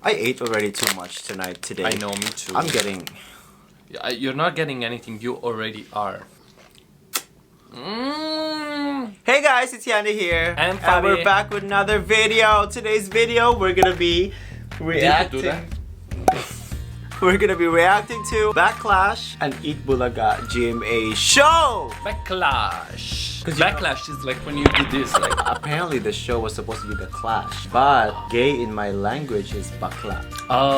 I ate already too much today. I know, me too. I'm getting... You're not getting anything, you already are. Hey guys, it's Yani here. And we're back with another video. Today's video, we're gonna be reacting... We're gonna be reacting to BakCLASH and Eat Bulaga GMA show! BakCLASH. BakCLASH is like when you do this, like... Apparently the show was supposed to be the clash, but gay in my language is bakla.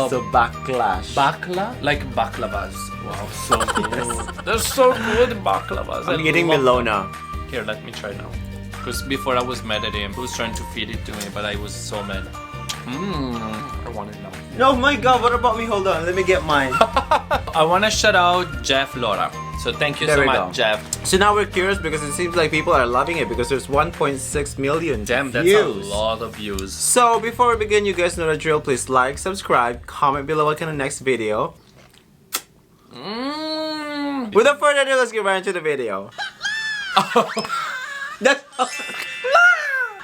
So BakCLASH. Bakla? Like baklavas. Wow, so good. They're so good, baklavas. I'm eating Milona. Here, let me try now. Because before I was mad at him. He was trying to feed it to me, but I was so mad. I want it now. No, my god, what about me? Hold on, let me get mine. I want to shout out Jeff Laura. So thank you so much, Jeff. So now we're curious because it seems like people are loving it because there's 1.6 million Damn, that's views. a lot of views. So before we begin, you guys know the drill. Please like, subscribe, comment below what kind of next video. Without further ado, let's get right into the video. That's...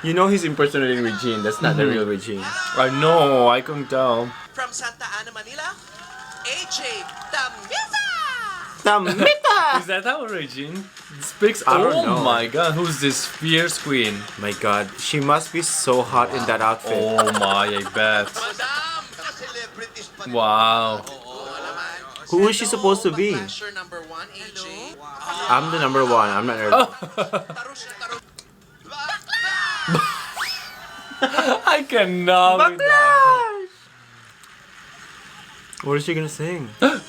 You know he's impersonating Regine. That's not the real Regine. I know, I can tell. From Santa Ana, Manila, AJ Tamita! Tamita! Is that how Regine speaks? I don't know. Oh my god, who's this fierce queen? My god, she must be so hot in that outfit. Oh my, I bet. Wow. Who is she supposed to be? Number one, AJ. I'm the number one. I'm not nervous. I cannot. BakCLASH! What is she gonna sing? Oh,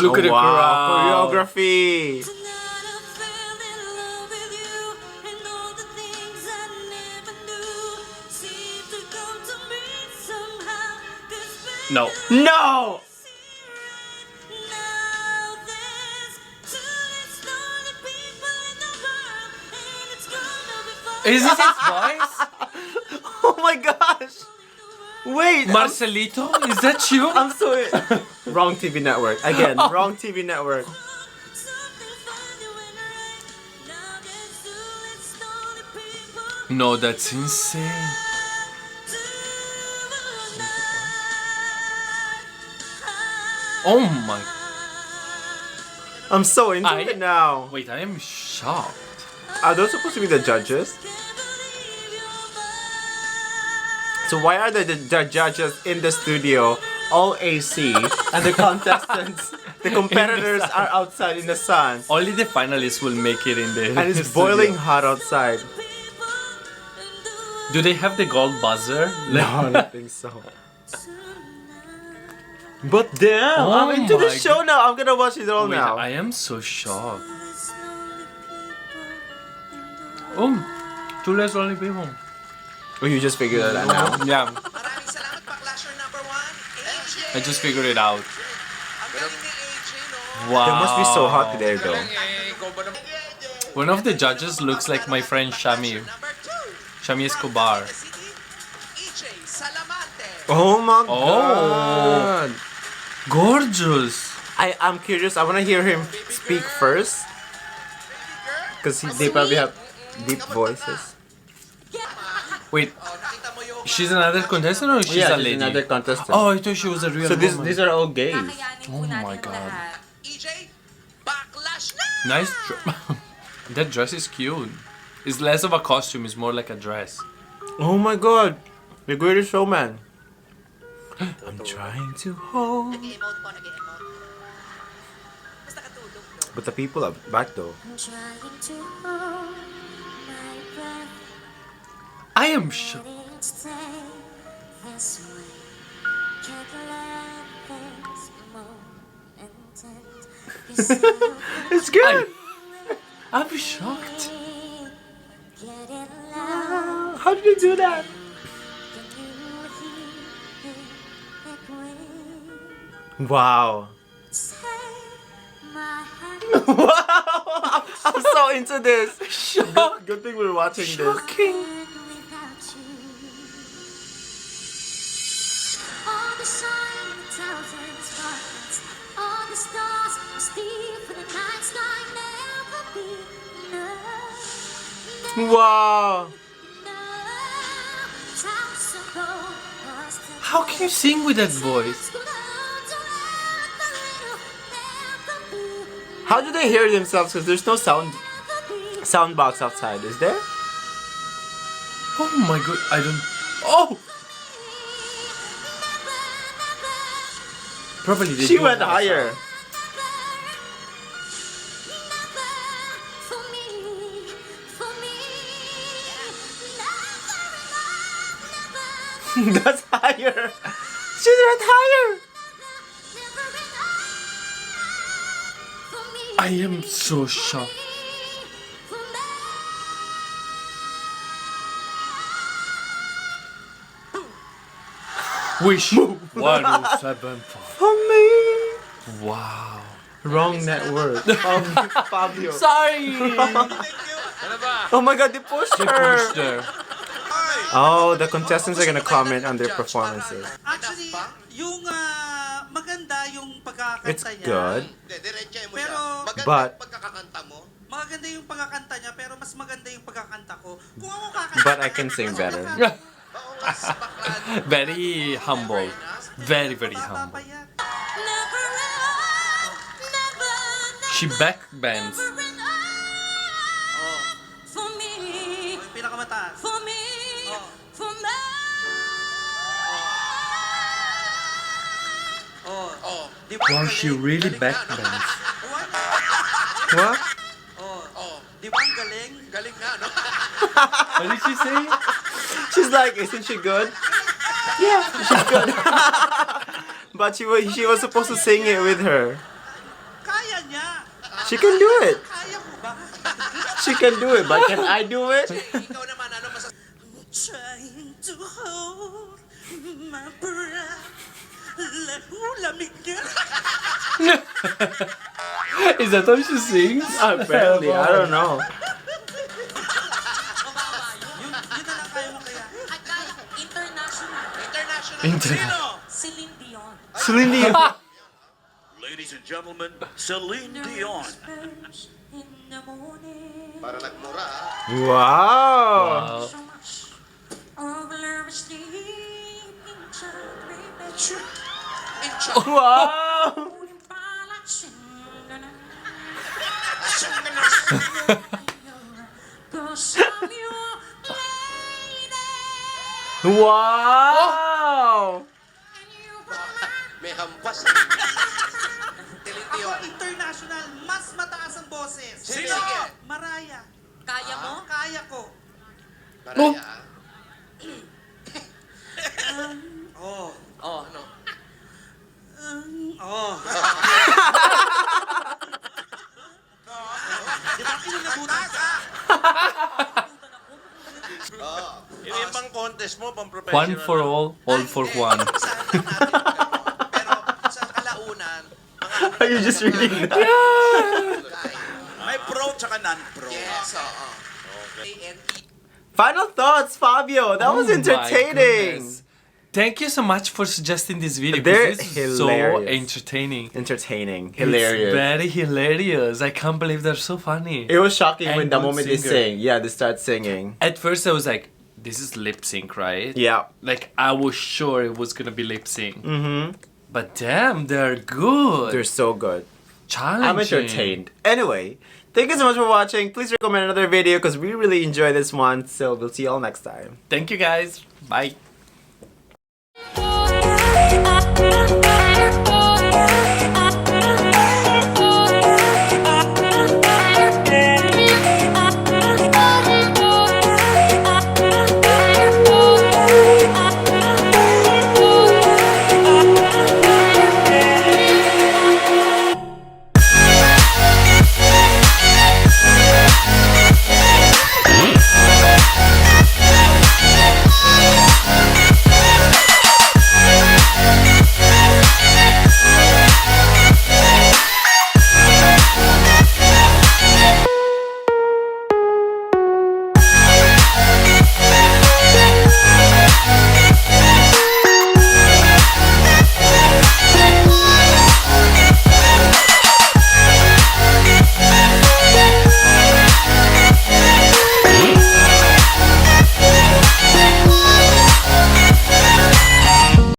look at the crowd. Choreography! No. No! Is this his voice? Oh my gosh! Wait! Marcelito? Is that you? I'm so... Wrong TV network. Again, wrong TV network. No, that's insane. Oh my... I'm so into it now. Wait, I am shocked. Are those supposed to be the judges? So why are the judges in the studio all AC and the contestants, the competitors are outside in the sun? Only the finalists will make it in the And it's studio. boiling hot outside. Do they have the gold buzzer? No, I don't think so. But damn, Oh I'm into the my show now. I'm gonna watch it all Wait, now. I am so shocked. Two less only people. Oh, you just figured that out now? Yeah, Maraming salamat, BakCLASHer number one, AJ. I just figured it out. Ang galing ni AJ, no? Wow. They must be so hot there though. One of the judges looks like my friend Shami. Number two, Shami Escobar. the city, EJ Salamante. Oh my Oh. god. Gorgeous. I'm curious. I wanna hear him speak first. Because they probably have deep voices. Wait, Oh, nakita mo yung she's another contestant or she's a lady? another contestant. Oh, I thought she was a real So woman. these are all gays. Oh my god. EJ BakCLASH na! Nice That dress is cute. It's less of a costume, it's more like a dress. Oh my god. The greatest showman. I'm trying to hold. Nag-emote po, nag-emote. Basta katulog, no? But the people are back though. I am shocked. It's good. I'm shocked. How did you do that? Wow. Wow. I'm so into this. Shocked. Good thing we're watching this. Shocking. Wow. How can you sing with that voice? How do they hear themselves? Because there's no sound box outside, is there? Oh my god, I don't. Oh! Probably they She do went have a higher. sound. That's higher. She went higher. I am so shocked. Wish 107. For me. Wow. Wrong network. Fabio. Sorry! Oh my god, they pushed They her. pushed her. Oh, the contestants are gonna comment on their performances. Actually, yung maganda yung pagkakanta It's niya. good, Diretsahin mo Pero- siya. Maganda but- yung pagkakakanta mo. Maganda yung pagkakanta niya, pero mas maganda yung pagkakanta ko. Kung ako kakanta, but I can sing better. Oo nga, bakla. Very humble. Very, very baba humble. pa yan. She backbends. Yung pinakamataas. Oh. Di ba Wow, ang she galing? really Galing backbends. What? What? Oh. Di ba ang galing? Galing nga, no? What did she say? She's like, isn't she good? Yeah, she's good. But she was supposed to sing it with her. Kaya niya. She can do it. Kaya ko ba? She can do it, but can I do it? Ikaw naman, ano masasabi? Trying to hold my breath. Lamig niya. Is that how she sings? Apparently, I don't know. Yun na lang kaya mo kaya. International. International. Celine Dion. Celine Dion. Ladies and gentlemen, Celine Dion. In the morning. Para nagmura, ah. Wow. So much of love is deep inside me. Wow. Cause I'm your lady. Wow. May hampas. Celine Ako Dion. international, mas mataas ang boses. Sino? Sige. Mariah. Kaya mo? Kaya ko. Maraya, ah. Oh. Ano? Oh. Di ba kinalabutan ka? Yung pang contest mo, pang professional. One for all for one. Isahan lang natin yung gano'n. Pero sa kalaunan, mga Are you just reading that? guy. May pro tsaka non-pro. Yes, oo. A-N-E. Final thoughts, Fabio. That was Oh my entertaining. goodness. Thank you so much for suggesting this video. They're Because this is so hilarious. entertaining. Entertaining. It's Hilarious. very hilarious. I can't believe they're so funny. It was shocking And when the good moment they singer. sing. Yeah, they start singing. At first I was like, this is lip sync, right? Yeah. Like I was sure it was gonna be lip sync. Mm-hmm. But damn, they're good. They're so good. challenging. I'm entertained. Anyway, thank you so much for watching. Please recommend another video because we really enjoy this one. So we'll see you all next time. Thank you guys. Bye.